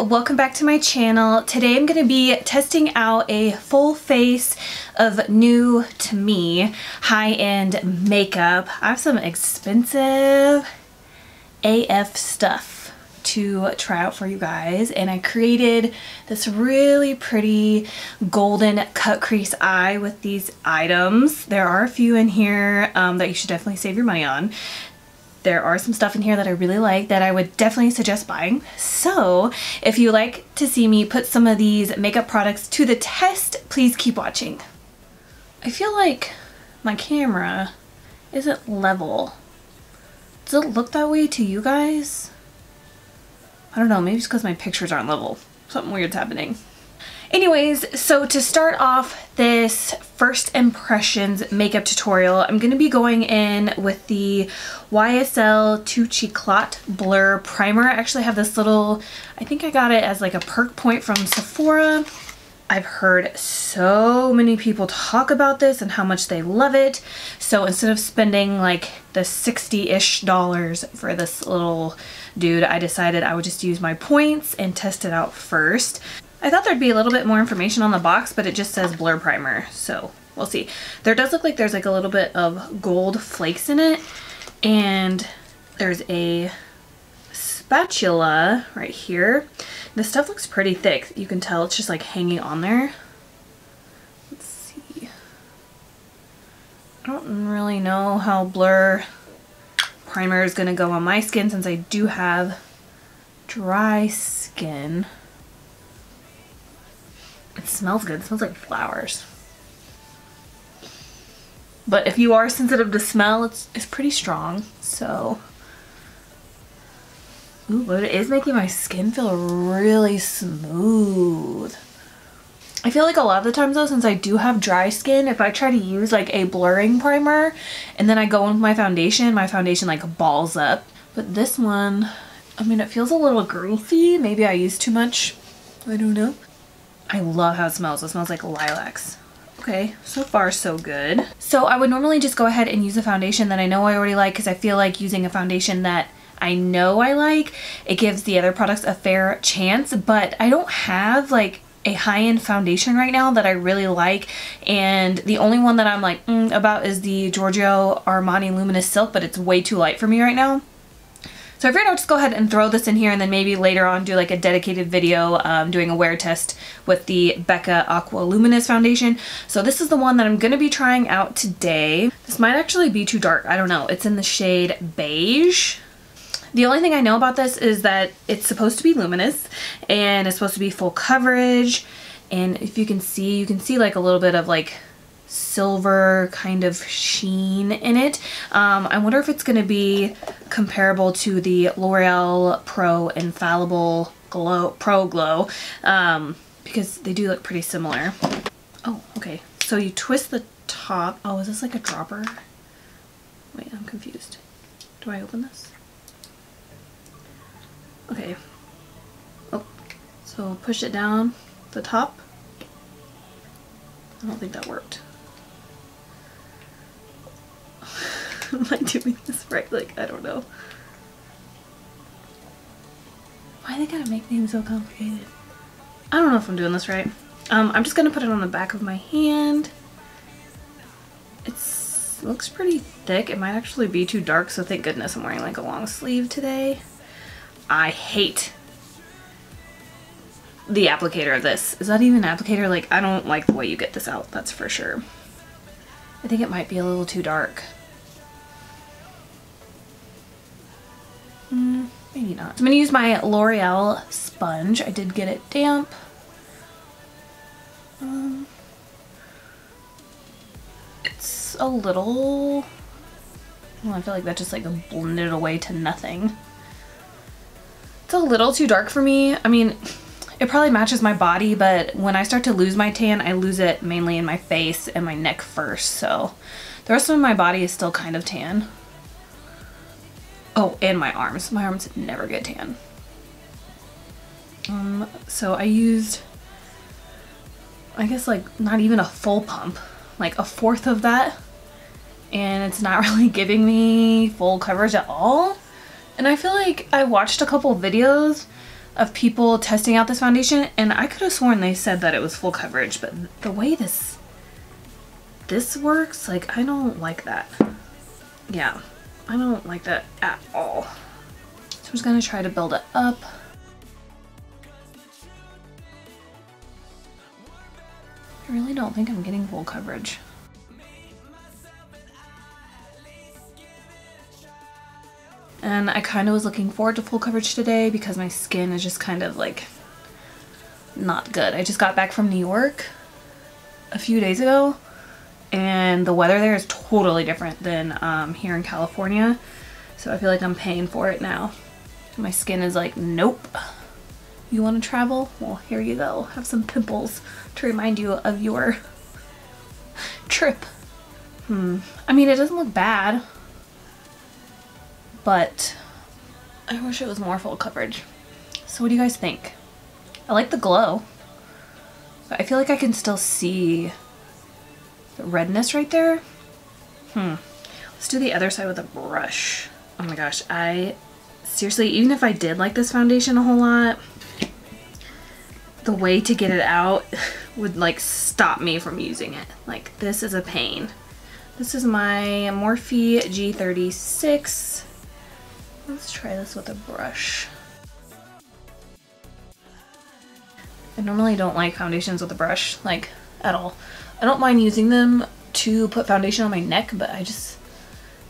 welcome back to my channel. Today I'm going to be testing out a full face of new to me high-end makeup. I have some expensive AF stuff to try out for you guys, and I created this really pretty golden cut crease eye with these items. There are a few in here that you should definitely save your money on. There are some stuff in here that I really like that I would definitely suggest buying. So if you like to see me put some of these makeup products to the test, please keep watching. I feel like my camera isn't level. Does it look that way to you guys? I don't know, maybe it's because my pictures aren't level. Something weird's happening. Anyways, so to start off this first impressions makeup tutorial, I'm going to be going in with the YSL Touche Eclat Blur Primer. I actually have this little, I think I got it as like a perk point from Sephora. I've heard so many people talk about this and how much they love it. So instead of spending like the $60-ish for this little dude, I decided I would just use my points and test it out first. I thought there'd be a little bit more information on the box, but it just says Blur Primer, so we'll see. There does look like there's like a little bit of gold flakes in it, and there's a spatula right here. This stuff looks pretty thick. You can tell it's just like hanging on there. Let's see. I don't really know how Blur Primer is gonna go on my skin since I do have dry skin. It smells good. It smells like flowers. But if you are sensitive to smell, it's pretty strong. So, ooh, but it is making my skin feel really smooth. I feel like a lot of the times though, since I do have dry skin, if I try to use like a blurring primer and then I go in with my foundation like balls up. But this one, I mean, it feels a little greasy. Maybe I used too much. I don't know. I love how it smells. It smells like lilacs. Okay, so far so good. So I would normally just go ahead and use a foundation that I know I already like, because I feel like using a foundation that I know I like, it gives the other products a fair chance, but I don't have like a high-end foundation right now that I really like, and the only one that I'm like about is the Giorgio Armani Luminous Silk, but it's way too light for me right now. So I figured I'll just go ahead and throw this in here and then maybe later on do like a dedicated video doing a wear test with the Becca Aqua Luminous foundation. So this is the one that I'm going to be trying out today. This might actually be too dark. I don't know. It's in the shade beige. The only thing I know about this is that it's supposed to be luminous and it's supposed to be full coverage. And if you can see like a little bit of like silver kind of sheen in it. I wonder if it's going to be comparable to the L'Oreal Pro Infallible Pro Glow, because they do look pretty similar. Oh, okay. So you twist the top. Oh, is this like a dropper? Wait, I'm confused. Do I open this? Okay. Oh, so push it down the top. I don't think that worked. Am I doing this right? Like, I don't know. Why they gotta make things so complicated? I don't know if I'm doing this right. I'm just gonna put it on the back of my hand. It looks pretty thick. It might actually be too dark, so thank goodness I'm wearing like a long sleeve today. I hate the applicator of this. Is that even an applicator? Like, I don't like the way you get this out, that's for sure. I think it might be a little too dark. Maybe not. I'm going to use my L'Oreal sponge. I did get it damp. It's a little... Well, I feel like that just like blended away to nothing. It's a little too dark for me. I mean, it probably matches my body, but when I start to lose my tan, I lose it mainly in my face and my neck first. So the rest of my body is still kind of tan. Oh, and my arms. My arms never get tan. So I used, I guess like not even a full pump, like a fourth of that. And it's not really giving me full coverage at all. And I feel like I watched a couple videos of people testing out this foundation, and I could have sworn they said that it was full coverage, but the way this works, like, I don't like that. Yeah, I don't like that at all. So I'm just gonna try to build it up. I really don't think I'm getting full coverage. And I kind of was looking forward to full coverage today because my skin is just kind of like not good. I just got back from New York a few days ago, and the weather there is totally different than here in California. So I feel like I'm paying for it now. My skin is like, nope. You want to travel? Well, here you go. Have some pimples to remind you of your trip. I mean, it doesn't look bad, but I wish it was more full coverage. So what do you guys think? I like the glow, but I feel like I can still see the redness right there. Let's do the other side with a brush. Oh my gosh, I seriously, even if I did like this foundation a whole lot, the way to get it out would like stop me from using it. Like, this is a pain. This is my Morphe G36. Let's try this with a brush. I normally don't like foundations with a brush, like, at all. I don't mind using them to put foundation on my neck, but I just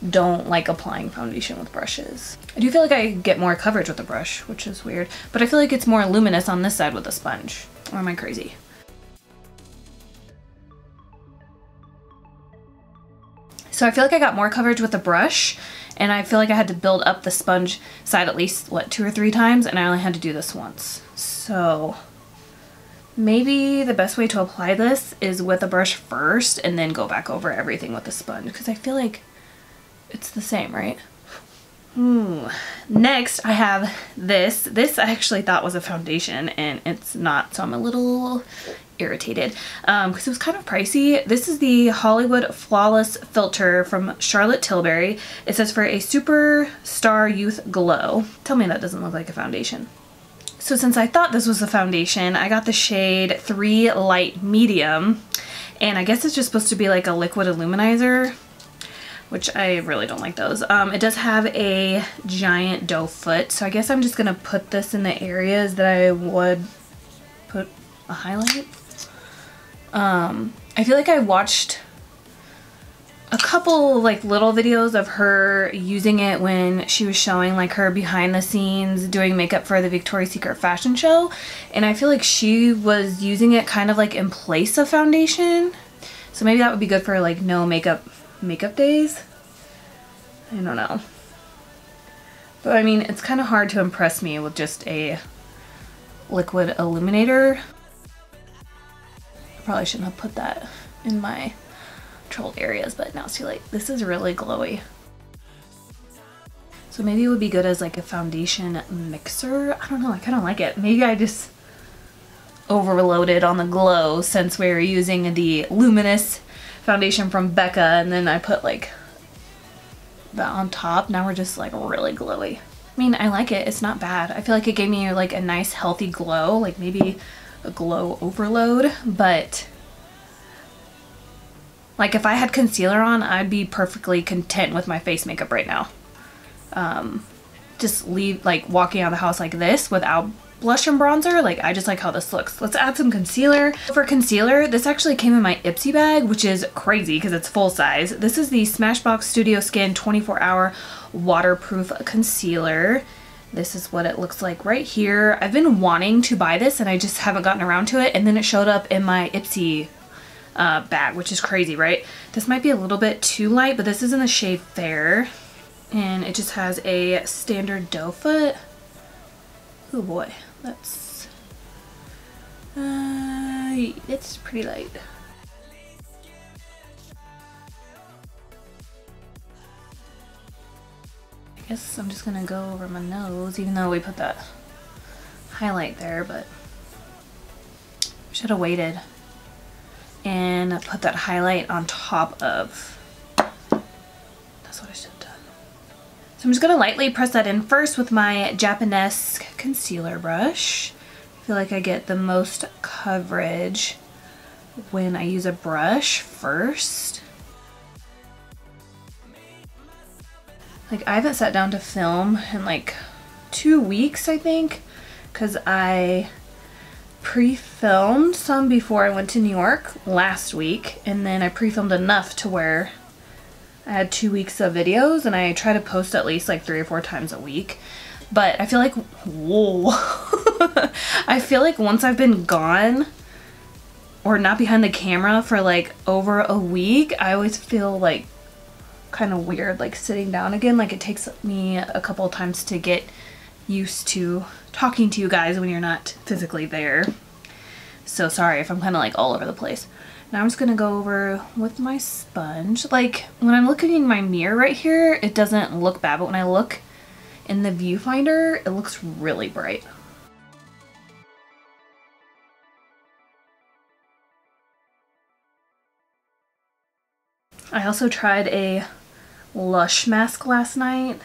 don't like applying foundation with brushes. I do feel like I get more coverage with a brush, which is weird, but I feel like it's more luminous on this side with a sponge. Or am I crazy? So I feel like I got more coverage with the brush, and I feel like I had to build up the sponge side at least, what, 2 or 3 times, and I only had to do this once. So maybe the best way to apply this is with a brush first and then go back over everything with the sponge, because I feel like it's the same, right? Next, I have this. This I actually thought was a foundation, and it's not, so I'm a little irritated because it was kind of pricey. This is the Hollywood Flawless Filter from Charlotte Tilbury. It says for a superstar youth glow. Tell me that doesn't look like a foundation. So since I thought this was a foundation, I got the shade 3 Light Medium, and I guess it's just supposed to be like a liquid illuminizer, which I really don't like those. It does have a giant doe foot, so I guess I'm just gonna put this in the areas that I would put a highlight. I feel like I watched a couple like little videos of her using it when she was showing like her behind the scenes doing makeup for the Victoria's Secret fashion show, and I feel like she was using it kind of like in place of foundation. So maybe that would be good for like no makeup days. I don't know. But I mean, it's kind of hard to impress me with just a liquid illuminator. I probably shouldn't have put that in my controlled areas, but now it's too late. This is really glowy. So maybe it would be good as like a foundation mixer. I don't know, I kind of like it. Maybe I just overloaded on the glow since we were using the Luminous foundation from Becca, and then I put like that on top. Now we're just like really glowy. I mean, I like it. It's not bad. I feel like it gave me like a nice healthy glow, like maybe a glow overload, but like if I had concealer on, I'd be perfectly content with my face makeup right now. Just leave like walking out of the house like this without blush and bronzer. Like, I just like how this looks. Let's add some concealer. For concealer, this actually came in my Ipsy bag, which is crazy because it's full size. This is the Smashbox Studio Skin 24-hour waterproof concealer. This is what it looks like right here. I've been wanting to buy this and I just haven't gotten around to it, and then it showed up in my Ipsy bag, which is crazy, right? This might be a little bit too light, but this is in the shade Fair, and it just has a standard doe foot. Oh boy, that's it's pretty light. I guess I'm just gonna go over my nose, even though we put that highlight there, but should have waited and put that highlight on top of. That's what I should have done. So I'm just gonna lightly press that in first with my Japanese concealer brush. I feel like I get the most coverage when I use a brush first. Like, I haven't sat down to film in like 2 weeks, I think, because I pre-filmed some before I went to New York last week, and then I pre-filmed enough to where I had 2 weeks of videos, and I try to post at least like 3 or 4 times a week. But I feel like, whoa, I feel like once I've been gone or not behind the camera for like over a week, I always feel like kind of weird, like sitting down again. Like, it takes me a couple of times to get used to talking to you guys when you're not physically there. So sorry if I'm kind of like all over the place. Now I'm just gonna go over with my sponge. Like, when I'm looking in my mirror right here, it doesn't look bad, but when I look in the viewfinder, it looks really bright. I also tried a Lush mask last night,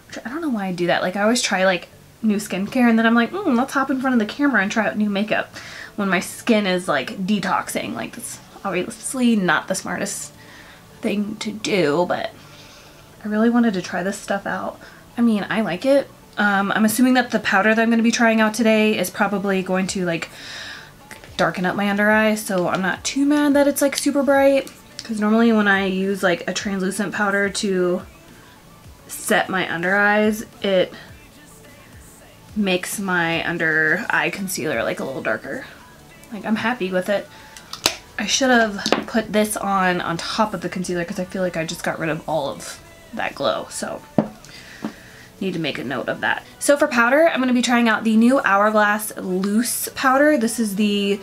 which I don't know why I do that. Like, I always try like new skincare, and then I'm like, let's hop in front of the camera and try out new makeup when my skin is like detoxing. Like, that's obviously not the smartest thing to do, but I really wanted to try this stuff out. I mean, I like it. I'm assuming that the powder that I'm going to be trying out today is probably going to like darken up my under eye, so I'm not too mad that it's like super bright, because normally when I use like a translucent powder to set my under eyes, it makes my under eye concealer like a little darker. Like, I'm happy with it. I should have put this on top of the concealer because I feel like I just got rid of all of that glow, so need to make a note of that. So for powder, I'm going to be trying out the new Hourglass loose powder. This is the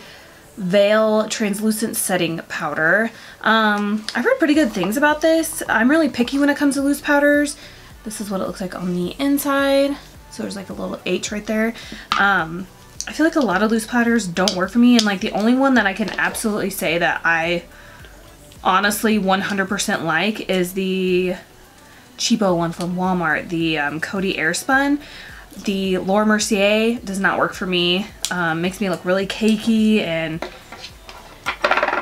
Veil translucent setting powder. I've heard pretty good things about this. I'm really picky when it comes to loose powders. This is what it looks like on the inside. So there's like a little H right there. I feel like a lot of loose powders don't work for me, and like the only one that I can absolutely say that I honestly 100% like is the cheapo one from Walmart, the Coty Airspun. The Laura Mercier does not work for me. Makes me look really cakey, and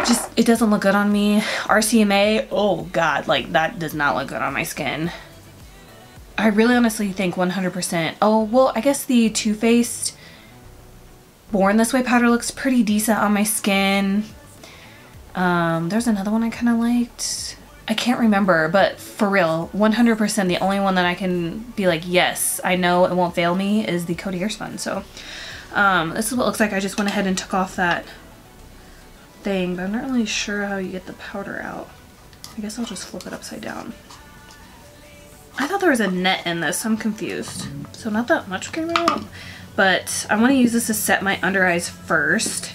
just, it doesn't look good on me. RCMA, oh god, like that does not look good on my skin. I really honestly think 100%. Oh, well, I guess the Too Faced Born This Way powder looks pretty decent on my skin. There's another one I kind of liked. I can't remember, but for real, 100% the only one that I can be like, yes, I know it won't fail me is the Coty Airspun. So this is what it looks like. I just went ahead and took off that thing, but I'm not really sure how you get the powder out. I guess I'll just flip it upside down. I thought there was a net in this, so I'm confused. So not that much came out, but I want to use this to set my under eyes first.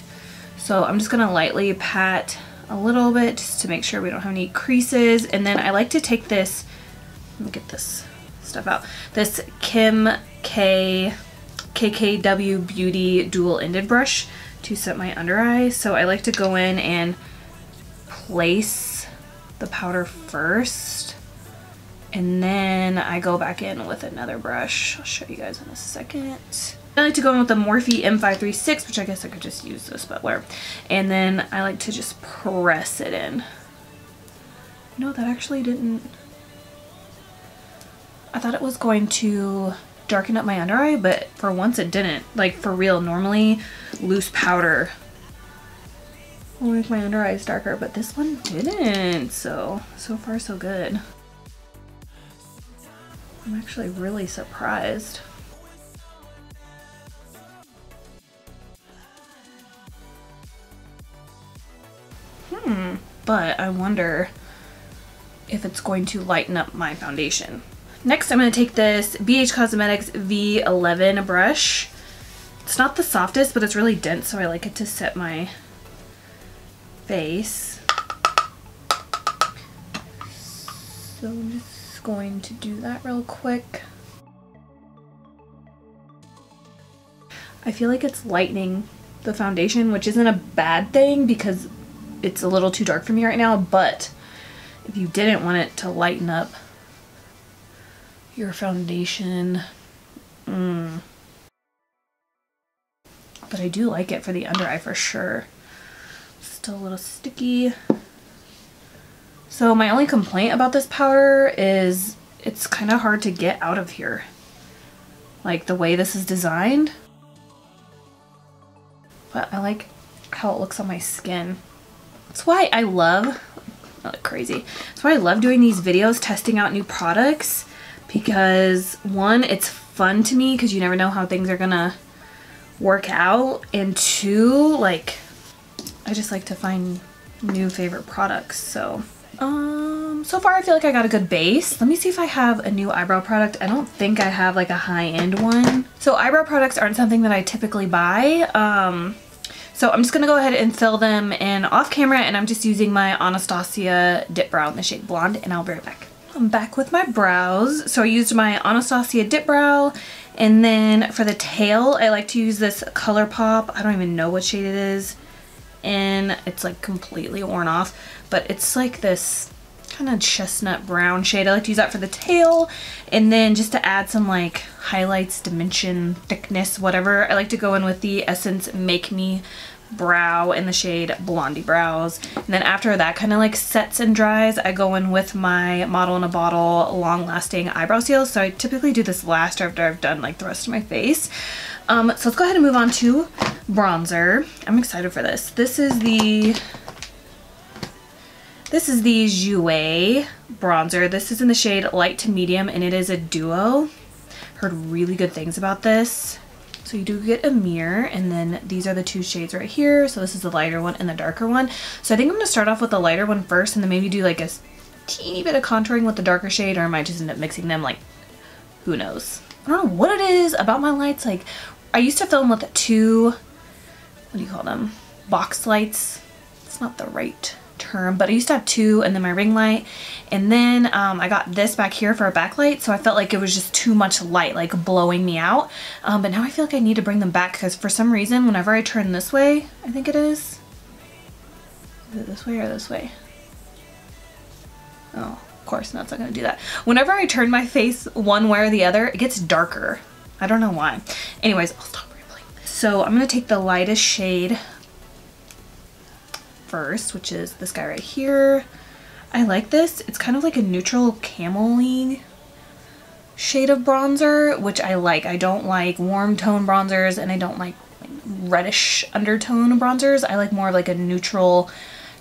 So I'm just going to lightly pat a little bit just to make sure we don't have any creases. And then I like to take this, let me get this stuff out, this Kim K KKW Beauty dual-ended brush to set my under eye. So I like to go in and place the powder first, and then I go back in with another brush. I'll show you guys in a second. I like to go in with the Morphe M536, which I guess I could just use this, but whatever. And then I like to just press it in. No, that actually didn't. I thought it was going to darken up my under eye, but for once it didn't. Like, for real, normally loose powder will make my under eyes darker, but this one didn't. So far so good. I'm actually really surprised. But I wonder if it's going to lighten up my foundation. Next, I'm going to take this BH Cosmetics V11 brush. It's not the softest, but it's really dense, so I like it to set my face. So I'm just going to do that real quick. I feel like it's lightening the foundation, which isn't a bad thing because it's a little too dark for me right now, but if you didn't want it to lighten up your foundation, but I do like it for the under eye for sure. Still a little sticky. So my only complaint about this powder is it's kind of hard to get out of here. Like the way this is designed. But I like how it looks on my skin. That's why I love, I look crazy. That's why I love doing these videos, testing out new products, because one, it's fun to me because you never know how things are gonna work out, and two, like, I just like to find new favorite products. So so far I feel like I got a good base. Let me see if I have a new eyebrow product. I don't think I have like a high-end one. So eyebrow products aren't something that I typically buy. So I'm just gonna go ahead and fill them in off camera, and I'm just using my Anastasia Dip Brow in the shade Blonde, and I'll be right back. I'm back with my brows. So I used my Anastasia Dip Brow, and then for the tail, I like to use this ColourPop. I don't even know what shade it is, and it's like completely worn off, but it's like this kind of chestnut brown shade. I like to use that for the tail, and then just to add some like highlights, dimension, thickness, whatever, I like to go in with the Essence Make Me Brow in the shade Blondie Brows. And then after that kind of like sets and dries, I go in with my Model in a Bottle Long Lasting Eyebrow Seal. So I typically do this last after I've done like the rest of my face. So let's go ahead and move on to bronzer. I'm excited for this. This is the Jouer bronzer. This is in the shade Light to Medium, and it is a duo. Heard really good things about this. So you do get a mirror, and then these are the two shades right here. So this is the lighter one and the darker one. So I think I'm going to start off with the lighter one first, and then maybe do like a teeny bit of contouring with the darker shade, or I might just end up mixing them, like, who knows. I don't know what it is about my lights. Like, I used to film with two, what do you call them? Box lights. It's not the right term, but I used to have two, and then my ring light, and then I got this back here for a backlight, so I felt like it was just too much light, like blowing me out. But now I feel like I need to bring them back, because for some reason whenever I turn this way, I think it is it this way or this way? Oh, of course, no, it's not gonna do that. Whenever I turn my face one way or the other, it gets darker. I don't know why. Anyways, I'll stop rambling. So I'm gonna take the lightest shade first, which is this guy right here. I like this. It's kind of like a neutral camel-y shade of bronzer, which I like. I don't like warm tone bronzers, and I don't like reddish undertone bronzers. I like more of like a neutral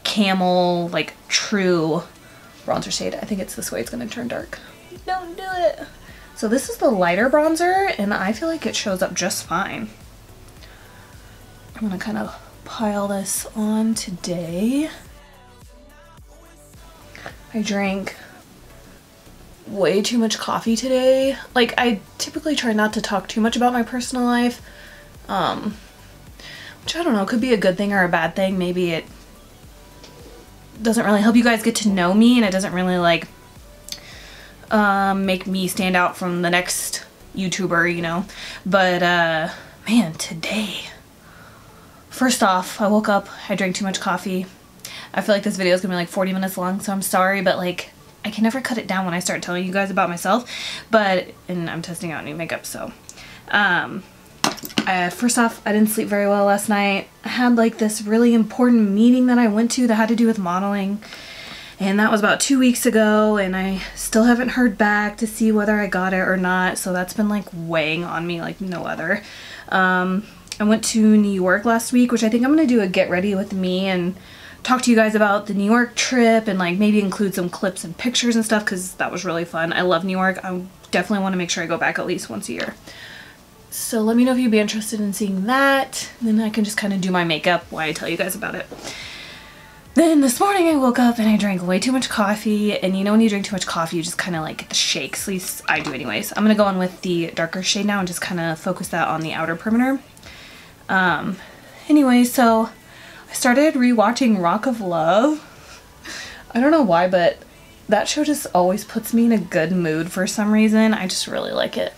camel, like true bronzer shade. I think it's this way it's gonna turn dark. Don't do it. So this is the lighter bronzer, and I feel like it shows up just fine. I'm gonna kind of pile this on today. I drank way too much coffee today. Like, I typically try not to talk too much about my personal life, which I don't know, could be a good thing or a bad thing. Maybe it doesn't really help you guys get to know me, and it doesn't really like make me stand out from the next YouTuber, you know. But man, today, first off, I woke up, I drank too much coffee. I feel like this video is gonna be like 40 minutes long, so I'm sorry, but like, I can never cut it down when I start telling you guys about myself. And I'm testing out new makeup, so. First off, I didn't sleep very well last night. I had like this really important meeting that I went to that had to do with modeling. And that was about 2 weeks ago, and I still haven't heard back to see whether I got it or not, so that's been like weighing on me like no other. I went to New York last week, which I think I'm going to do a get ready with me and talk to you guys about the New York trip, and like maybe include some clips and pictures and stuff, because that was really fun. I love New York. I definitely want to make sure I go back at least once a year. So let me know if you'd be interested in seeing that. Then I can just kind of do my makeup while I tell you guys about it. Then this morning I woke up and I drank way too much coffee, and you know when you drink too much coffee you just kind of like get the shakes, at least I do anyways. I'm going to go in with the darker shade now and just kind of focus that on the outer perimeter. Anyway, so I started rewatching Rock of Love. I don't know why, but that show just always puts me in a good mood for some reason. I just really like it.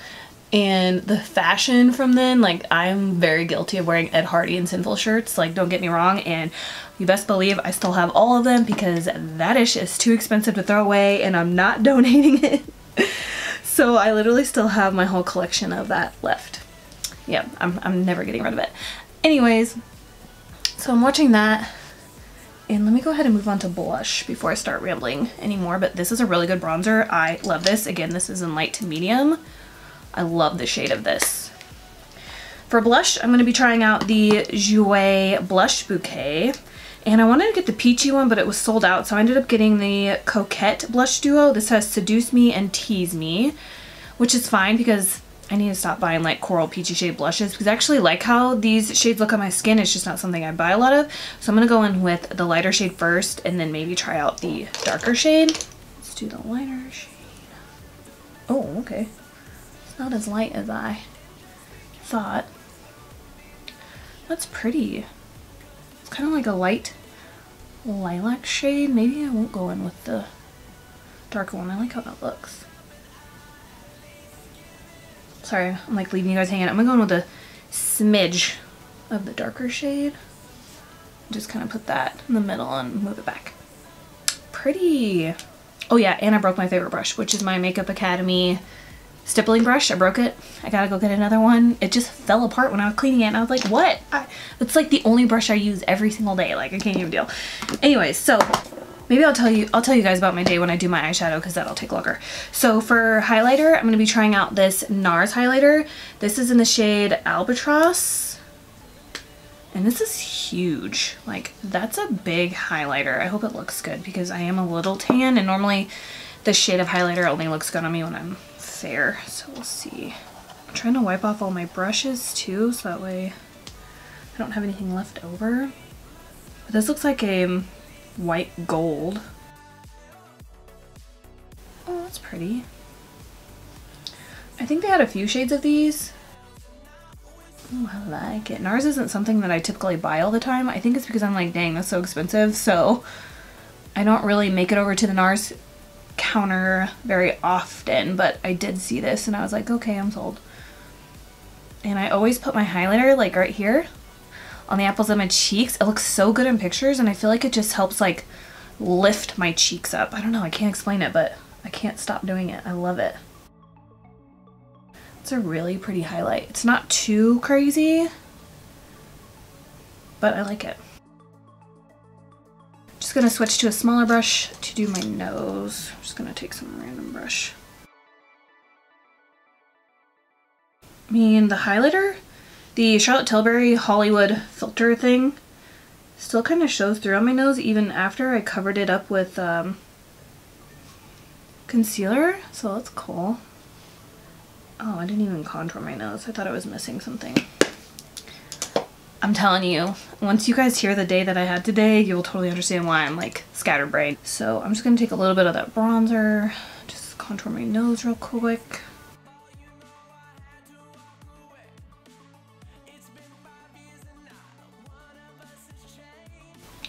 And the fashion from then, like, I'm very guilty of wearing Ed Hardy and Sinful shirts, like, don't get me wrong, and you best believe I still have all of them because that ish is too expensive to throw away and I'm not donating it. So I literally still have my whole collection of that left. Yeah, I'm never getting rid of it. Anyways, so I'm watching that. And let me go ahead and move on to blush before I start rambling anymore. But this is a really good bronzer. I love this. Again, this is in light to medium. I love the shade of this. For blush, I'm going to be trying out the Jouer Blush Bouquet. And I wanted to get the peachy one, but it was sold out. So I ended up getting the Coquette blush duo. This has Seduce Me and Tease Me, which is fine because I need to stop buying like coral peachy shade blushes because I actually like how these shades look on my skin. It's just not something I buy a lot of. So I'm going to go in with the lighter shade first and then maybe try out the darker shade. Let's do the lighter shade. Oh, okay. It's not as light as I thought. That's pretty. It's kind of like a light lilac shade. Maybe I won't go in with the darker one. I like how that looks. Sorry, I'm like leaving you guys hanging out. I'm gonna go in with a smidge of the darker shade. Just kind of put that in the middle and move it back. Pretty. Oh yeah, and I broke my favorite brush, which is my Makeup Academy stippling brush. I broke it. I gotta go get another one. It just fell apart when I was cleaning it and I was like, what? It's like the only brush I use every single day. Like I can't even deal. Anyways, so maybe I'll tell you guys about my day when I do my eyeshadow because that'll take longer. So for highlighter, I'm going to be trying out this Nars highlighter. This is in the shade Albatross. And this is huge. Like, that's a big highlighter. I hope it looks good because I am a little tan and normally this shade of highlighter only looks good on me when I'm fair. So we'll see. I'm trying to wipe off all my brushes too so that way I don't have anything left over. But this looks like a white gold. Oh, that's pretty. I think they had a few shades of these. Oh, I like it. Nars isn't something that I typically buy all the time. I think it's because I'm like, dang, that's so expensive. So I don't really make it over to the Nars counter very often, but I did see this and I was like, okay, I'm sold. And I always put my highlighter like right here on the apples of my cheeks. It looks so good in pictures and I feel like it just helps like lift my cheeks up. I don't know, I can't explain it, but I can't stop doing it. I love it. It's a really pretty highlight. It's not too crazy, but I like it. Just gonna switch to a smaller brush to do my nose. I'm just gonna take some random brush. I mean, the highlighter, the Charlotte Tilbury Hollywood filter thing, still kind of shows through on my nose even after I covered it up with concealer, so that's cool. Oh, I didn't even contour my nose. I thought I was missing something. I'm telling you, once you guys hear the day that I had today, you'll totally understand why I'm like scatterbrained. So I'm just gonna take a little bit of that bronzer, just contour my nose real quick.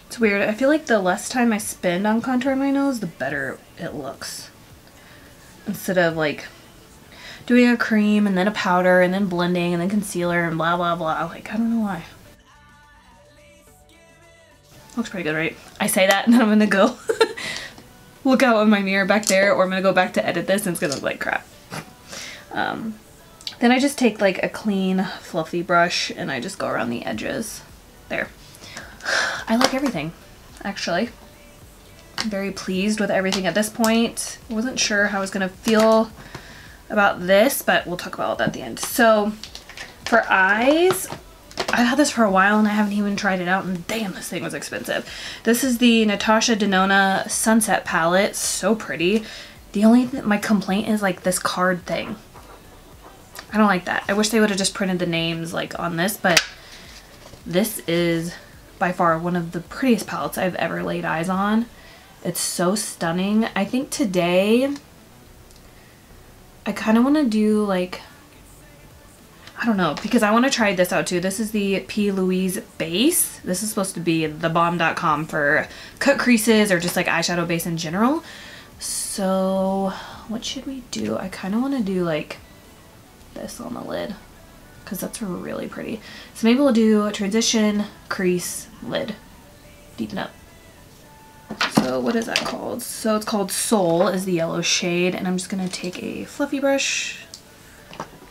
It's weird. I feel like the less time I spend on contouring my nose, the better it looks. Instead of like doing a cream and then a powder and then blending and then concealer and blah blah blah. Like, I don't know why. Looks pretty good, right? I say that and then I'm gonna go look out in my mirror back there, or I'm gonna go back to edit this and it's gonna look like crap. Then I just take like a clean fluffy brush and I just go around the edges. There. I like everything, actually. I'm very pleased with everything at this point. I wasn't sure how I was gonna feel about this, but we'll talk about that at the end. So for eyes, I've had this for a while and I haven't even tried it out, and damn, this thing was expensive. This is the Natasha Denona Sunset Palette. So pretty. The only my complaint is like this card thing. I don't like that. I wish they would have just printed the names like on this, but this is by far one of the prettiest palettes I've ever laid eyes on. It's so stunning. I think today I kind of want to do like, I don't know, because I want to try this out too. This is the P. Louise base. This is supposed to be thebomb.com for cut creases or just like eyeshadow base in general. So what should we do? I kind of want to do like this on the lid because that's really pretty. So maybe we'll do a transition, crease, lid, deepen up. So what is that called? So it's called Soul is the yellow shade, and I'm just going to take a fluffy brush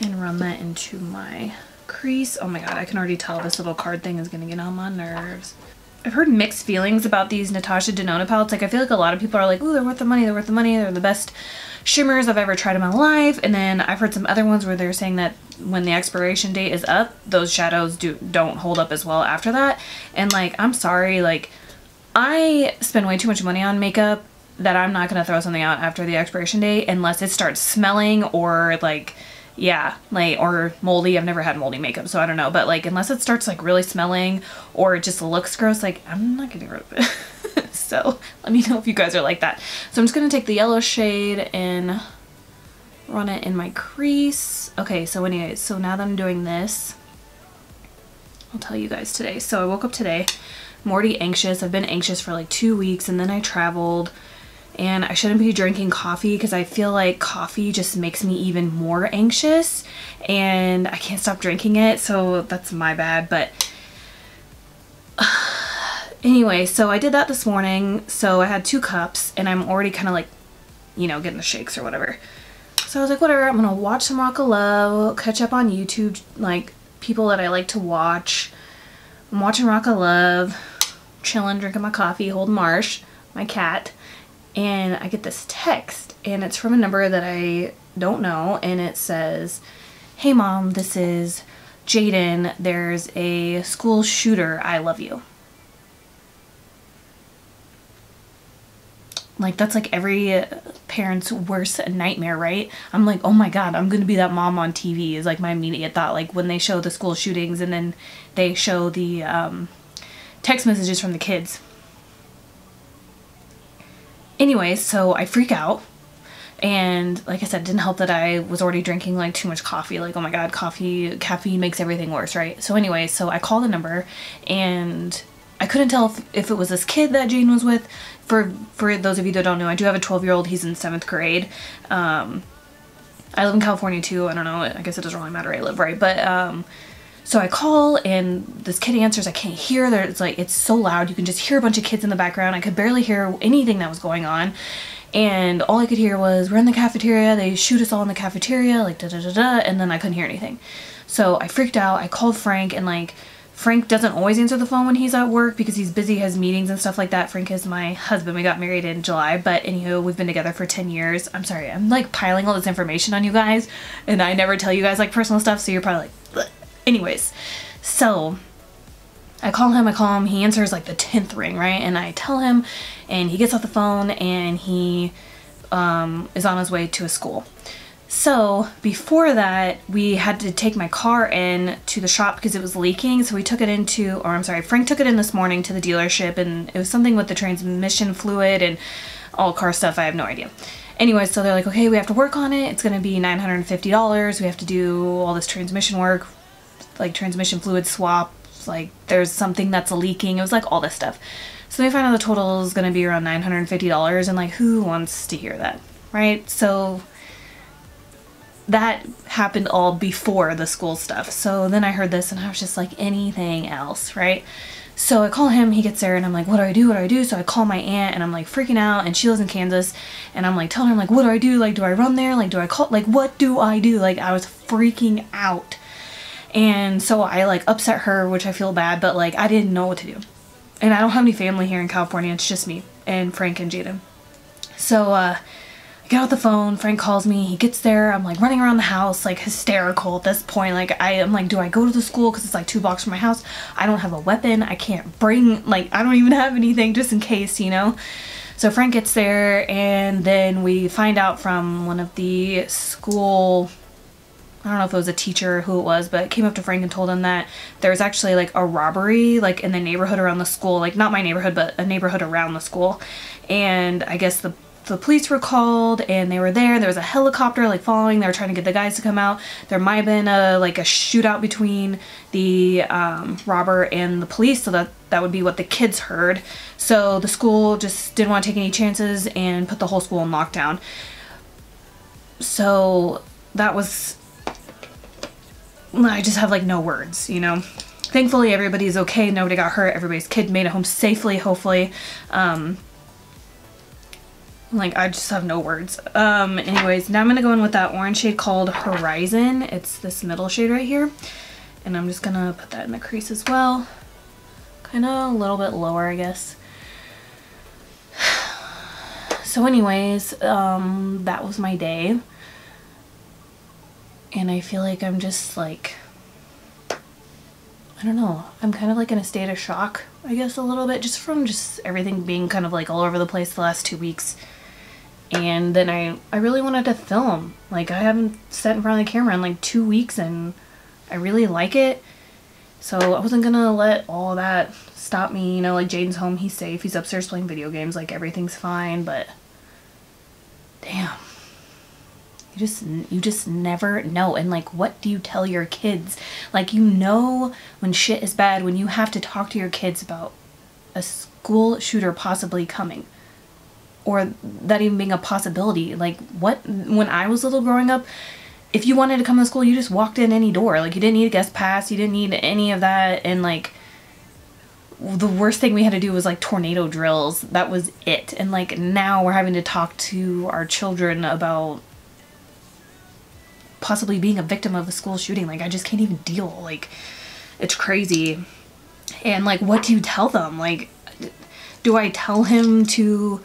and run that into my crease. Oh my god, I can already tell this little card thing is gonna get on my nerves. I've heard mixed feelings about these Natasha Denona palettes. Like, I feel like a lot of people are like, ooh, they're worth the money, they're worth the money, they're the best shimmers I've ever tried in my life. And then I've heard some other ones where they're saying that when the expiration date is up, those shadows don't hold up as well after that. And like, I'm sorry, like, I spend way too much money on makeup that I'm not gonna throw something out after the expiration date unless it starts smelling or like, yeah, like, or moldy. I've never had moldy makeup, so I don't know, but like, unless it starts like really smelling or it just looks gross, like, I'm not getting rid of it. So let me know if you guys are like that. So I'm just gonna take the yellow shade and run it in my crease. Okay, so anyways, so now that I'm doing this, I'll tell you guys today. So I woke up today, I'm already anxious. I've been anxious for like 2 weeks, and then I traveled. And I shouldn't be drinking coffee because I feel like coffee just makes me even more anxious, and I can't stop drinking it, so that's my bad. But anyway, so I did that this morning. So I had 2 cups and I'm already kind of like, you know, getting the shakes or whatever. So I was like, whatever, I'm gonna watch some Rock of Love, catch up on YouTube, like people that I like to watch. I'm watching Rock of Love, chilling, drinking my coffee, holding Marsh, my cat. And I get this text, and it's from a number that I don't know, and it says, "Hey mom, this is Jaden. There's a school shooter. I love you." Like, that's like every parent's worst nightmare, right? I'm like, oh my god, I'm gonna be that mom on TV is like my immediate thought. Like when they show the school shootings and then they show the text messages from the kids. Anyway, so I freak out, and like I said, it didn't help that I was already drinking like too much coffee. Like, oh my god, caffeine makes everything worse, right? So anyway, so I call the number, and I couldn't tell if it was this kid that Jane was with. For those of you that don't know, I do have a 12-year-old. He's in 7th grade. I live in California too. I don't know. I guess it doesn't really matter where I live, right? But so I call, and this kid answers. I can't hear. It's so loud. You can just hear a bunch of kids in the background. I could barely hear anything that was going on. And all I could hear was, we're in the cafeteria. They shoot us all in the cafeteria, like da da da da. And then I couldn't hear anything. So I freaked out. I called Frank, and like, Frank doesn't always answer the phone when he's at work because he's busy, has meetings and stuff like that. Frank is my husband. We got married in July, but anywho, we've been together for 10 years. I'm sorry. I'm like piling all this information on you guys, and I never tell you guys like personal stuff, so you're probably like, bleh. Anyways, so I call him, he answers like the 10th ring, right? And I tell him, and he gets off the phone, and he is on his way to a school. So before that, we had to take my car in to the shop because it was leaking. So we took it Frank took it in this morning to the dealership, and it was something with the transmission fluid and all car stuff. I have no idea. Anyway, so they're like, okay, we have to work on it. It's going to be $950. We have to do all this transmission work, like transmission fluid swap. Like there's something that's leaking. It was like all this stuff. So they find out the total is going to be around $950, and like, who wants to hear that, right? So that happened all before the school stuff. So then I heard this, and I was just like, anything else, right? So I call him, he gets there, and I'm like, what do I do? What do I do? So I call my aunt, and I'm like freaking out, and she lives in Kansas, and I'm like telling her, like, what do I do? Like, do I run there? Like, do I call? Like, what do I do? Like, I was freaking out. And so I like upset her, which I feel bad, but like I didn't know what to do. And I don't have any family here in California. It's just me and Frank and Jaden. So I get off the phone, Frank calls me, he gets there, I'm like running around the house, like hysterical at this point. Like I'm like, do I go to the school? Because it's like 2 blocks from my house. I don't have a weapon. I can't bring, like, I don't even have anything just in case, you know? So Frank gets there, and then we find out from one of the school, I don't know if it was a teacher or who it was, but came up to Frank and told him that there was actually like a robbery like in the neighborhood around the school, like not my neighborhood, but a neighborhood around the school. And I guess the police were called, and they were there. There was a helicopter like following. They were trying to get the guys to come out. There might have been like a shootout between the robber and the police, so that would be what the kids heard. So the school just didn't want to take any chances and put the whole school in lockdown. So that was, I just have like no words, you know. Thankfully everybody's okay, nobody got hurt, everybody's kid made it home safely, hopefully. Like, I just have no words. Anyways, now I'm gonna go in with that orange shade called Horizon. It's this middle shade right here. And I'm just gonna put that in the crease as well. Kind of a little bit lower, I guess. So anyways, that was my day. And I feel like I'm just like, I don't know, I'm kind of like in a state of shock, I guess, a little bit, just from just everything being kind of like all over the place the last 2 weeks. And then I really wanted to film. Like, I haven't sat in front of the camera in like 2 weeks and I really like it. So I wasn't gonna let all that stop me, you know, like Jaden's home, he's safe, he's upstairs playing video games, like everything's fine, but damn. You just never know. And like, what do you tell your kids? Like, you know when shit is bad, when you have to talk to your kids about a school shooter possibly coming, or that even being a possibility. Like, what, when I was little growing up, if you wanted to come to school, you just walked in any door. Like, you didn't need a guest pass, you didn't need any of that. And like, the worst thing we had to do was like tornado drills. That was it. And like, now we're having to talk to our children about possibly being a victim of a school shooting. Like, I just can't even deal. Like, it's crazy. And like, what do you tell them? Like, do I tell him to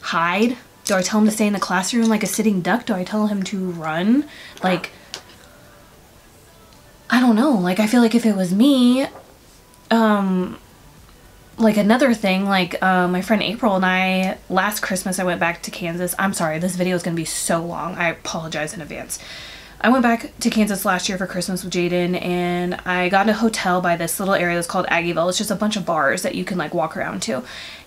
hide? Do I tell him to stay in the classroom like a sitting duck? Do I tell him to run? Like, I don't know. Like, I feel like if it was me, like another thing, like my friend April and I, last Christmas I went back to Kansas. I'm sorry, this video is going to be so long. I apologize in advance. I went back to Kansas last year for Christmas with Jaden, and I got in a hotel by this little area that's called Aggieville. It's just a bunch of bars that you can like walk around to.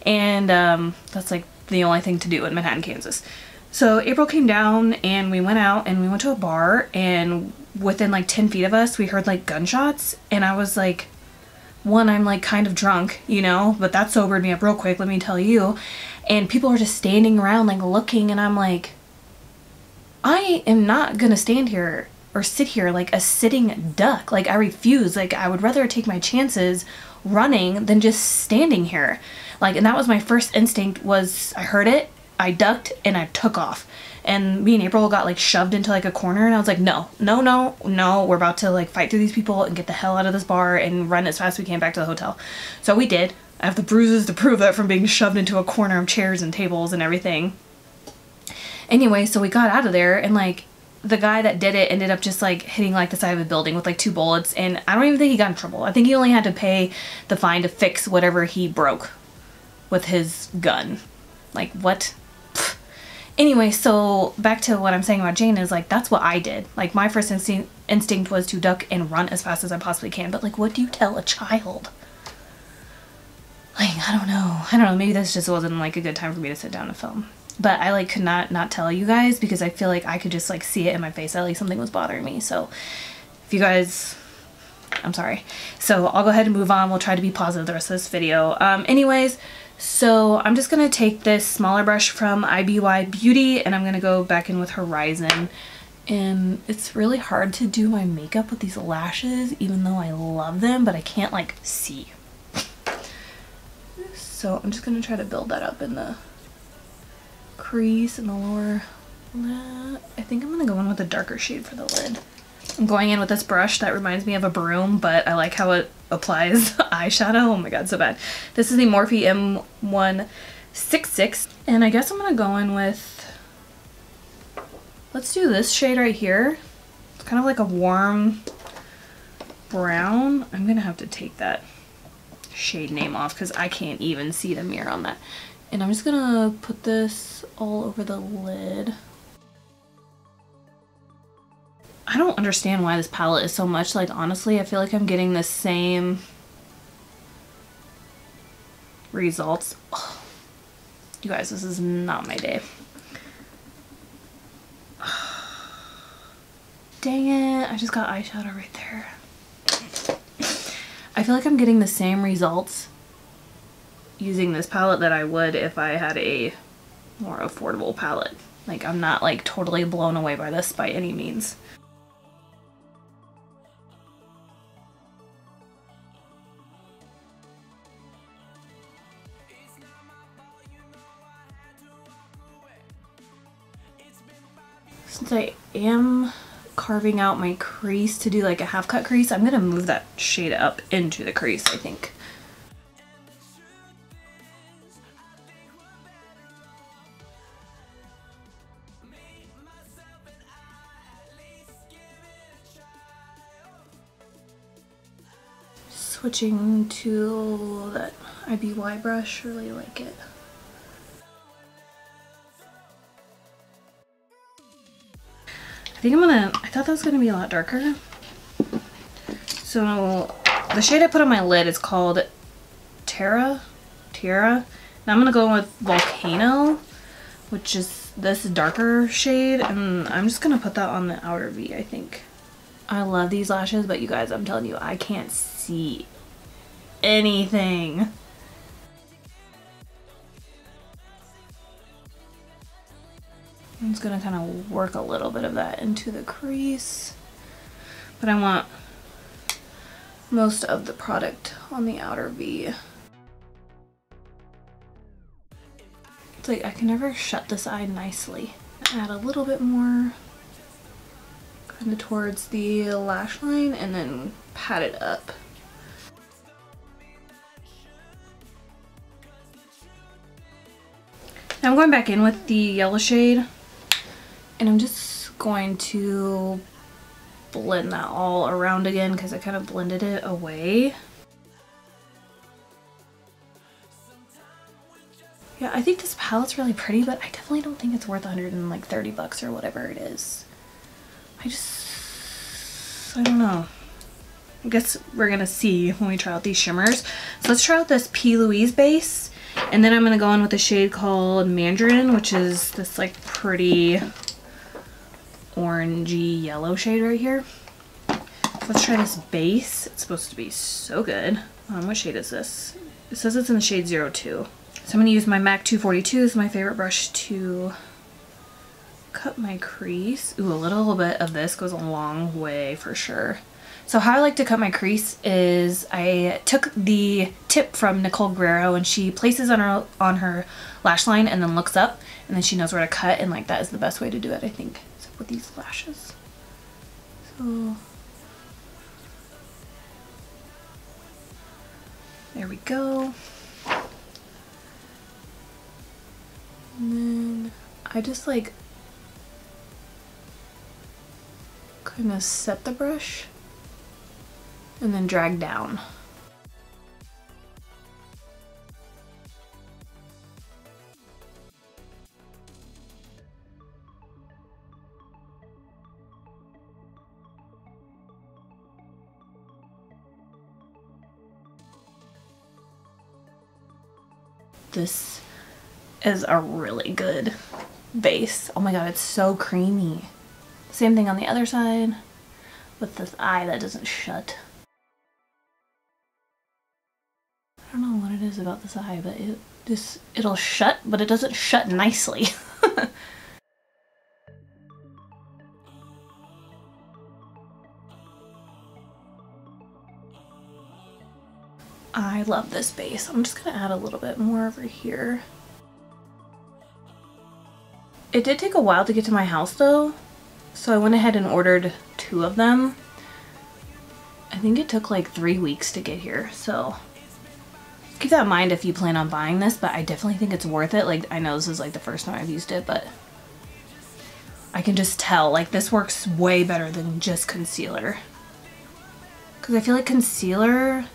And that's like the only thing to do in Manhattan, Kansas. So April came down and we went out and we went to a bar, and within like 10 feet of us we heard like gunshots, and I was like, one, I'm like kind of drunk, you know, but that sobered me up real quick, let me tell you. And people are just standing around like looking, and I'm like, I am not gonna stand here or sit here like a sitting duck. Like, I refuse. Like, I would rather take my chances running than just standing here. Like, and that was my first instinct, was I heard it, I ducked, and I took off. And me and April got like shoved into like a corner, and I was like, no, no, no, no, we're about to like fight through these people and get the hell out of this bar and run as fast as we can back to the hotel. So we did. I have the bruises to prove that from being shoved into a corner of chairs and tables and everything. Anyway, so we got out of there, and like the guy that did it ended up just like hitting like the side of a building with like 2 bullets, and I don't even think he got in trouble. I think he only had to pay the fine to fix whatever he broke with his gun. Like, what? Pfft. Anyway, so back to what I'm saying about Jane is like, that's what I did. Like, my first instinct was to duck and run as fast as I possibly can. But like, what do you tell a child? Like, I don't know, maybe this just wasn't like a good time for me to sit down and film. But I like could not tell you guys, because I feel like I could just like see it in my face that like something was bothering me. So if you guys, I'm sorry. So I'll go ahead and move on. We'll try to be positive the rest of this video. Anyways, so I'm just gonna take this smaller brush from IBY Beauty, and I'm gonna go back in with Horizon. And it's really hard to do my makeup with these lashes, even though I love them, but I can't like see. So I'm just gonna try to build that up in the crease in the lower lip. I think I'm gonna go in with a darker shade for the lid. I'm going in with this brush that reminds me of a broom, but I like how it applies eyeshadow. Oh my god, so bad. This is the Morphe M166, and I guess I'm gonna go in with, let's do this shade right here. It's kind of like a warm brown. I'm gonna have to take that shade name off because I can't even see the mirror on that. And I'm just gonna put this all over the lid. I don't understand why this palette is so much. Like, honestly, I feel like I'm getting the same results. Ugh. You guys, this is not my day. Dang it, I just got eyeshadow right there. I feel like I'm getting the same results using this palette that I would if I had a more affordable palette. Like, I'm not like totally blown away by this by any means. Since I am carving out my crease to do like a half cut crease. I'm gonna move that shade up into the crease, I think. Switching to that IBY brush, really like it. I thought that was gonna be a lot darker. So the shade I put on my lid is called Tiara. Now I'm gonna go with Volcano, which is this darker shade, and I'm just gonna put that on the outer V, I think. I love these lashes, but you guys, I'm telling you, I can't see anything. I'm just gonna kind of work a little bit of that into the crease, but I want most of the product on the outer V. It's like I can never shut this eye nicely. Add a little bit more kind of towards the lash line and then pat it up. Now I'm going back in with the yellow shade, and I'm just going to blend that all around again because I kind of blended it away. Yeah, I think this palette's really pretty, but I definitely don't think it's worth 130 bucks or whatever it is. I don't know. I guess we're gonna see when we try out these shimmers. So let's try out this P. Louise base, and then I'm gonna go in with a shade called Mandarin, which is this like pretty orangey yellow shade right here. So let's try this base. It's supposed to be so good. What shade is this? It says it's in the shade 02. So I'm gonna use my MAC 242 as my favorite brush to cut my crease. Ooh, a little bit of this goes a long way for sure. So how I like to cut my crease is I took the tip from Nicole Guerrero, and she places on her lash line and then looks up, and then she knows where to cut, and like that is the best way to do it, I think, except with these lashes. So there we go. And then I just like kind of set the brush and then drag down. This is a really good base. Oh my god, it's so creamy. Same thing on the other side with this eye that doesn't shut. I don't know what it is about this eye, but it'll shut, but it doesn't shut nicely. I love this base. I'm just gonna add a little bit more over here. It did take a while to get to my house though, so I went ahead and ordered 2 of them. I think it took like 3 weeks to get here, so keep that in mind if you plan on buying this, but I definitely think it's worth it. Like, I know this is like the first time I've used it, but I can just tell like this works way better than just concealer. Because I feel like concealer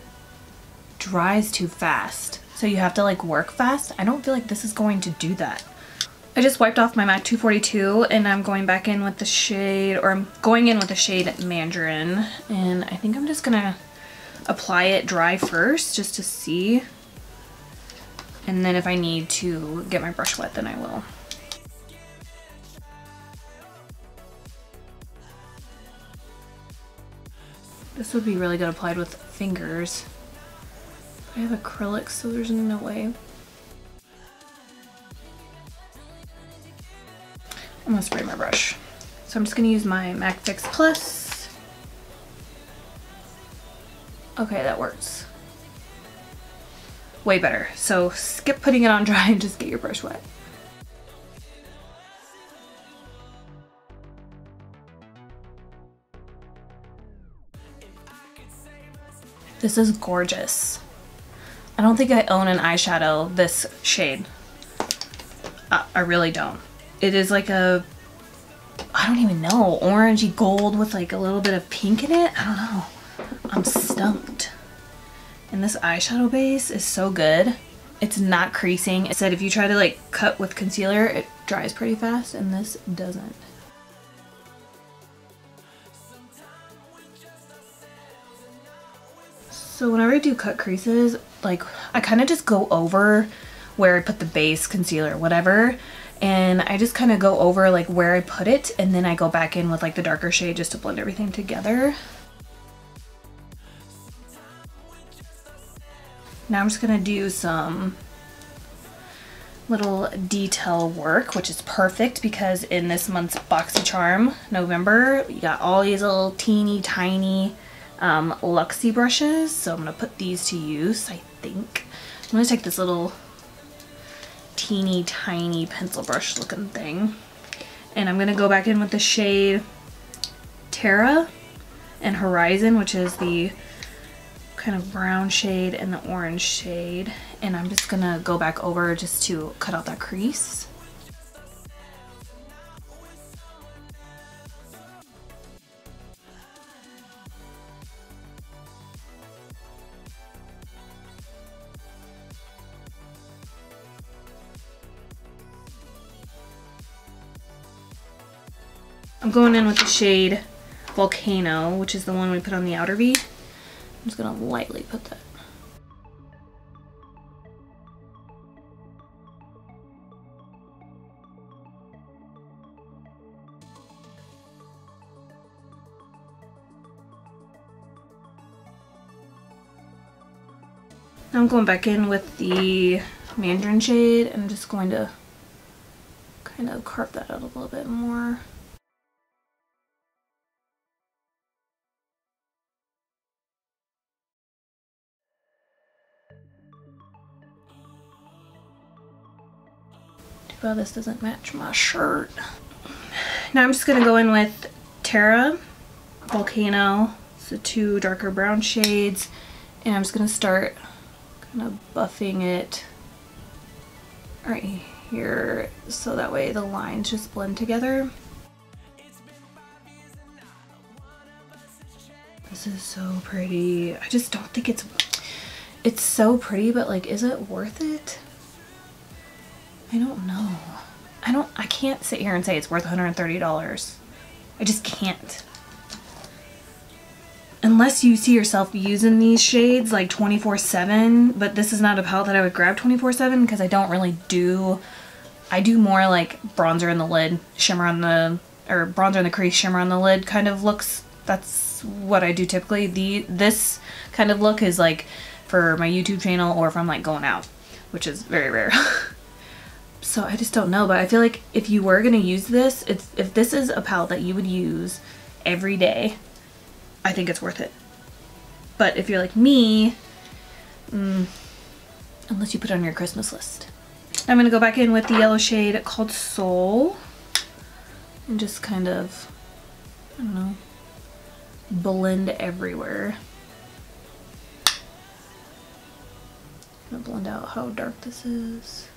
dries too fast, so you have to like work fast. I don't feel like this is going to do that. I just wiped off my MAC 242 and I'm going back in with the shade, or I'm going in with the shade Mandarin, and I think I'm just gonna apply it dry first just to see, and then if I need to get my brush wet, then I will. This would be really good applied with fingers. I have acrylics, so there's no way. I'm gonna spray my brush. So I'm just gonna use my MAC Fix Plus. Okay, that works. Way better. So skip putting it on dry and just get your brush wet. This is gorgeous. I don't think I own an eyeshadow this shade. I really don't. It is like a, I don't even know, orangey gold with like a little bit of pink in it. I don't know. I'm stumped. And this eyeshadow base is so good. It's not creasing. It said if you try to like cut with concealer, it dries pretty fast, and this doesn't. So whenever I do cut creases, like I kind of just go over where I put the base, concealer, whatever, and I just kind of go over like where I put it, and then I go back in with like the darker shade just to blend everything together. Now I'm just gonna do some little detail work, which is perfect because in this month's Boxy Charm, November, you got all these little teeny tiny Luxie brushes. So I'm gonna put these to use, I think. I'm gonna take this little teeny tiny pencil brush looking thing, and I'm gonna go back in with the shade Terra and Horizon, which is the kind of brown shade and the orange shade, and I'm just gonna go back over just to cut out that crease. I'm going in with the shade Volcano, which is the one we put on the outer V. I'm just gonna lightly put that. Now I'm going back in with the Mandarin shade, and I'm just going to kind of carve that out a little bit more. Too bad this doesn't match my shirt. Now I'm just gonna go in with Terra, Volcano, so two darker brown shades, and I'm just gonna start kind of buffing it right here so that way the lines just blend together. This is so pretty. I just don't think it's so pretty, but like, is it worth it? I don't know. I can't sit here and say it's worth $130. I just can't. Unless you see yourself using these shades like 24/7, but this is not a palette that I would grab 24/7 because I don't really do, I do more like bronzer in the lid, shimmer on the, or bronzer in the crease, shimmer on the lid kind of looks. That's what I do typically. This kind of look is like for my YouTube channel or if I'm like going out, which is very rare. So I just don't know, but I feel like if you were gonna use this, if this is a palette that you would use every day, I think it's worth it. But if you're like me, unless you put it on your Christmas list. I'm gonna go back in with the yellow shade called Soul and just kind of, I don't know, blend everywhere. I'm gonna blend out how dark this is.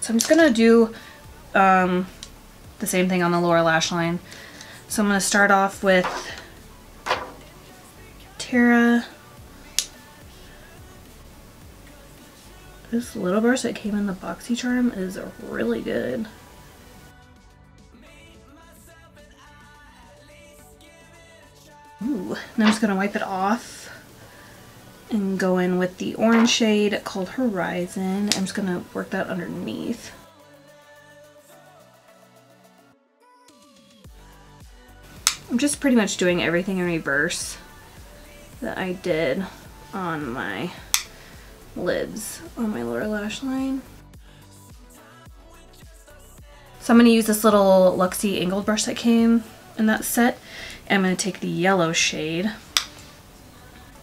So I'm just gonna do the same thing on the lower lash line. So I'm gonna start off with Terra. This little brush that came in the Boxy Charm is really good. Ooh, and I'm just gonna wipe it off and go in with the orange shade called Horizon. I'm just gonna work that underneath. I'm just pretty much doing everything in reverse that I did on my lids on my lower lash line. So I'm going to use this little Luxie angled brush that came in that set, and I'm going to take the yellow shade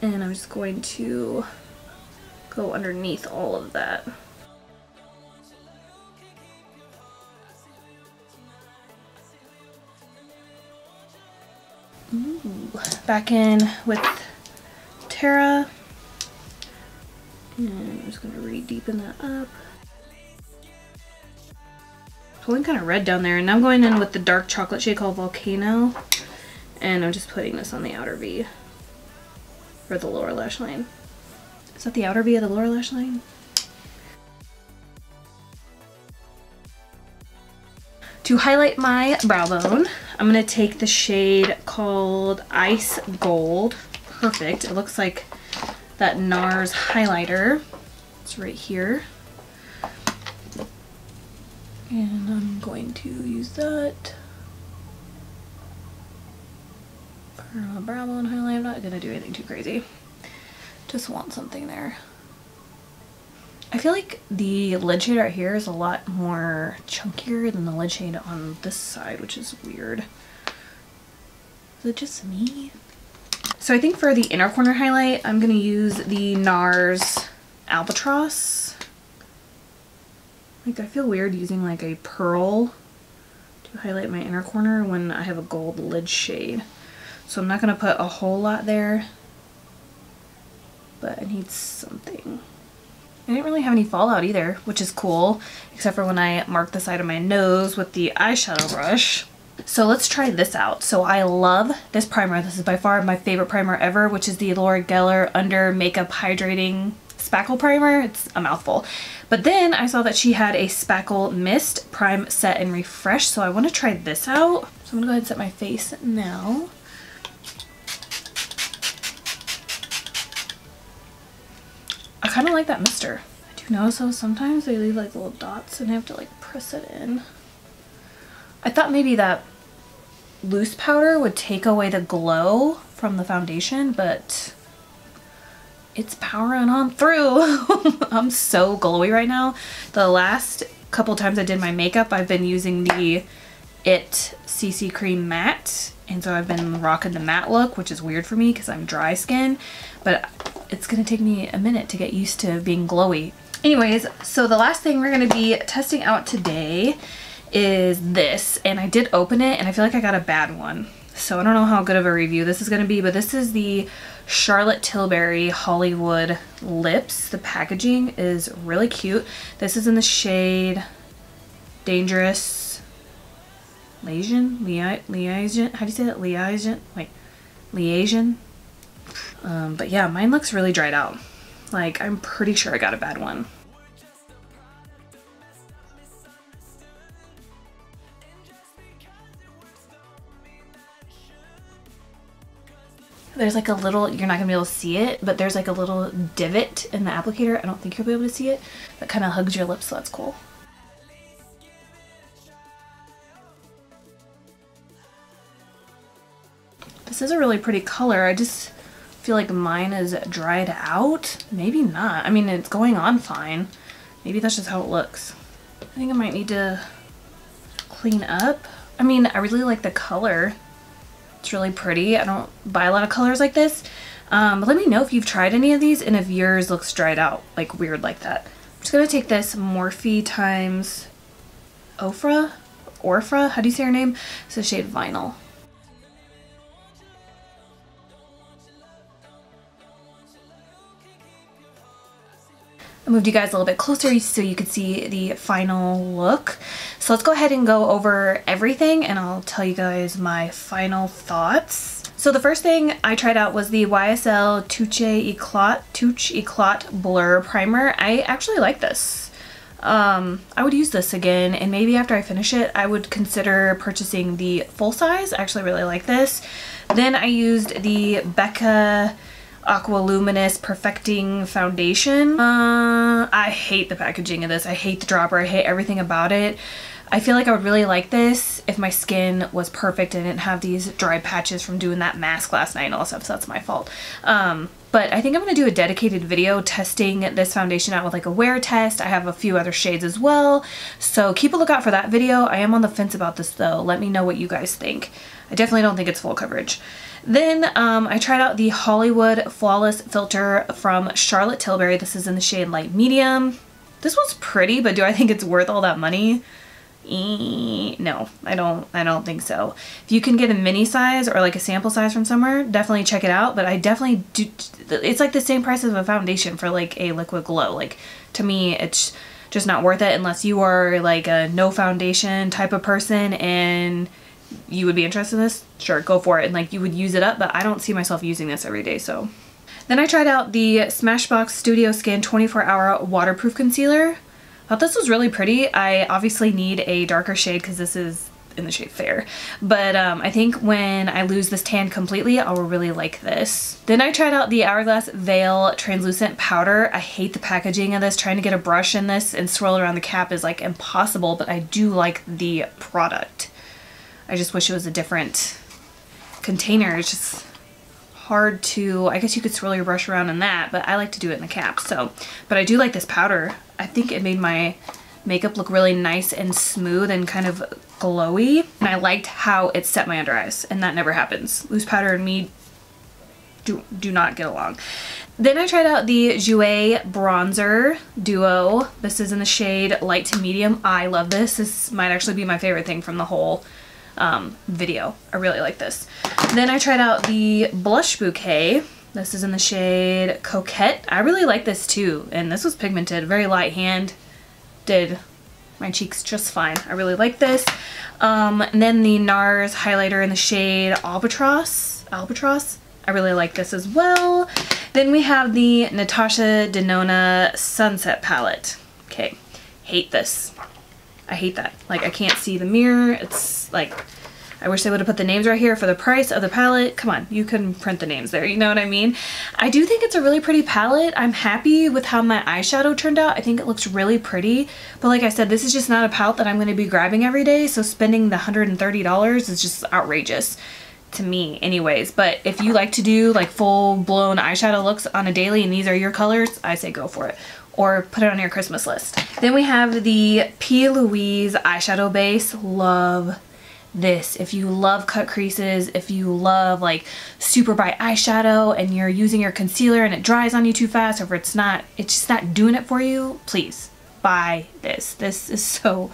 and I'm just going to go underneath all of that. Ooh, back in with Terra. And I'm just gonna really deepen that up. Pulling kind of red down there, and now I'm going in with the dark chocolate shade called Volcano, and I'm just putting this on the outer V, or the lower lash line. Is that the outer V of the lower lash line? To highlight my brow bone, I'm gonna take the shade called Ice Gold. Perfect. It looks like that Nars highlighter. It's right here. And I'm going to use that for my brow bone highlight. I'm not going to do anything too crazy. Just want something there. I feel like the lid shade right here is a lot more chunkier than the lid shade on this side, which is weird. Is it just me? So I think for the inner corner highlight, I'm going to use the Nars Albatross. Like, I feel weird using like a pearl to highlight my inner corner when I have a gold lid shade. So I'm not going to put a whole lot there, but I need something. I didn't really have any fallout either, which is cool, except for when I marked the side of my nose with the eyeshadow brush. So let's try this out. So I love this primer. This is by far my favorite primer ever, which is the Laura Geller Under Makeup Hydrating Spackle Primer. It's a mouthful. But then I saw that she had a Spackle Mist Prime Set and Refresh, so I want to try this out. So I'm going to go ahead and set my face now. I kind of like that mister. I do notice though sometimes they leave like little dots and I have to like press it in. I thought maybe that loose powder would take away the glow from the foundation, but it's powering on through. I'm so glowy right now. The last couple times I did my makeup, I've been using the It CC Cream Matte, and so I've been rocking the matte look, which is weird for me because I'm dry skin, but it's gonna take me a minute to get used to being glowy. Anyways, so the last thing we're gonna be testing out today is this, and I did open it and I feel like I got a bad one. So I don't know how good of a review this is gonna be, but this is the Charlotte Tilbury Hollywood Lips. The packaging is really cute. This is in the shade Dangerous Liaison? Liaison? How do you say that? Liaison? Wait, Liaison? But yeah, mine looks really dried out. Like, I'm pretty sure I got a bad one. There's like a little, you're not gonna be able to see it, but there's like a little divot in the applicator. I don't think you'll be able to see it. That kind of hugs your lips, so that's cool. This is a really pretty color. I just feel like mine is dried out. Maybe not. I mean, it's going on fine. Maybe that's just how it looks. I think I might need to clean up. I mean, I really like the color. It's really pretty. I don't buy a lot of colors like this. But let me know if you've tried any of these and if yours looks dried out, like weird like that. I'm just gonna take this Morphe times Orfra, how do you say her name? It's the shade Vinyl. I moved you guys a little bit closer so you could see the final look. So let's go ahead and go over everything and I'll tell you guys my final thoughts. So the first thing I tried out was the YSL Touche Eclat Blur Primer. I actually like this. I would use this again, and maybe after I finish it I would consider purchasing the full size. I actually really like this. Then I used the Becca Aqua Luminous Perfecting Foundation. I hate the packaging of this. I hate the dropper. I hate everything about it. I feel like I would really like this if my skin was perfect and didn't have these dry patches from doing that mask last night and all that stuff, so that's my fault. But I think I'm going to do a dedicated video testing this foundation out with like a wear test. I have a few other shades as well, so keep a lookout for that video. I am on the fence about this though. Let me know what you guys think. I definitely don't think it's full coverage. Then I tried out the Hollywood Flawless Filter from Charlotte Tilbury. This is in the shade Light Medium. This one's pretty, but do I think it's worth all that money? No, I don't think so. If you can get a mini size or like a sample size from somewhere, definitely check it out. But I definitely do, it's like the same price as a foundation for like a liquid glow. Like, to me, it's just not worth it unless you are like a no foundation type of person and you would be interested in this. Sure, go for it, and like you would use it up, but I don't see myself using this every day. So then I tried out the Smashbox Studio Skin 24-hour waterproof concealer. Thought this was really pretty. I obviously need a darker shade because this is in the shade Fair, but I think when I lose this tan completely, I will really like this. Then I tried out the Hourglass Veil Translucent Powder. I hate the packaging of this. Trying to get a brush in this and swirl around the cap is like impossible, but I do like the product. I just wish it was a different container. It's just hard to, I guess you could swirl your brush around in that, but I like to do it in the cap. So, but I do like this powder. I think it made my makeup look really nice and smooth and kind of glowy. And I liked how it set my under eyes, and that never happens. Loose powder and me do not get along. Then I tried out the Jouer Bronzer Duo. This is in the shade Light to Medium. I love this. This might actually be my favorite thing from the whole video. I really like this. Then I tried out the Blush Bouquet. This is in the shade Coquette. I really like this too, and this was pigmented, very light hand. Did my cheeks just fine. I really like this. And then the Nars highlighter in the shade Albatross. I really like this as well. Then we have the Natasha Denona Sunset Palette. Okay, hate this. I hate that. Like, I can't see the mirror. It's like, I wish they would have put the names right here for the price of the palette. Come on, you can print the names there, you know what I mean? I do think it's a really pretty palette. I'm happy with how my eyeshadow turned out. I think it looks really pretty. But like I said, this is just not a palette that I'm going to be grabbing every day, so spending the $130 is just outrageous to me anyways. But if you like to do like full-blown eyeshadow looks on a daily and these are your colors, I say go for it. Or put it on your Christmas list. Then we have the P. Louise eyeshadow base. Love this. If you love cut creases, if you love like super bright eyeshadow and you're using your concealer and it dries on you too fast, or if it's just not doing it for you, please buy this. This is so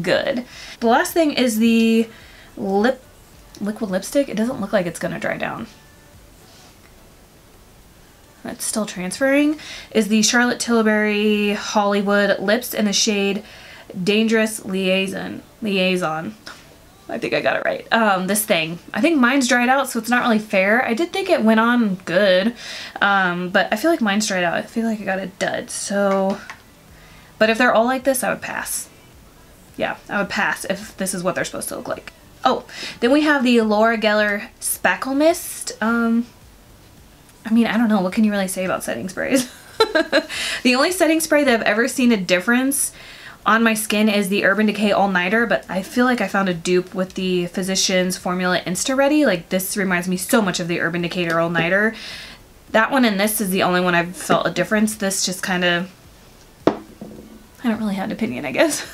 good. The last thing is the liquid lipstick. It doesn't look like it's gonna dry down. It's still transferring, is the Charlotte Tilbury Hollywood Lips in the shade Dangerous Liaison. I think I got it right. This thing. I think mine's dried out, so it's not really fair. I did think it went on good, but I feel like mine's dried out. I feel like I got a dud, so... But if they're all like this, I would pass. Yeah, I would pass if this is what they're supposed to look like. Oh, then we have the Laura Geller Spackle Mist. I mean, I don't know. What can you really say about setting sprays? The only setting spray that I've ever seen a difference on my skin is the Urban Decay All Nighter, but I feel like I found a dupe with the Physicians Formula Insta Ready. Like, this reminds me so much of the Urban Decay All Nighter. That one and this is the only one I've felt a difference. This just kind of... I don't really have an opinion, I guess.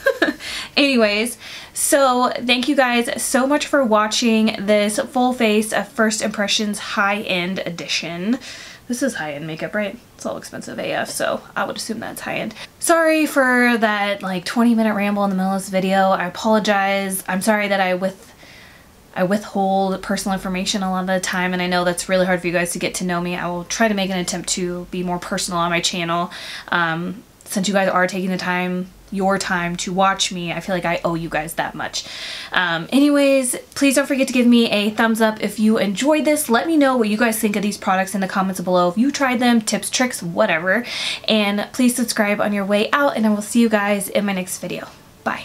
Anyways, so thank you guys so much for watching this full face of First Impressions high-end edition. This is high-end makeup, right? It's all expensive AF, so I would assume that's high-end. Sorry for that like 20-minute ramble in the middle of this video. I apologize. I'm sorry that I withhold personal information a lot of the time, and I know that's really hard for you guys to get to know me. I will try to make an attempt to be more personal on my channel. Since you guys are taking the time, your time to watch me, I feel like I owe you guys that much. Anyways, please don't forget to give me a thumbs up if you enjoyed this. Let me know what you guys think of these products in the comments below. If you tried them, tips, tricks, whatever. And please subscribe on your way out, and I will see you guys in my next video. Bye.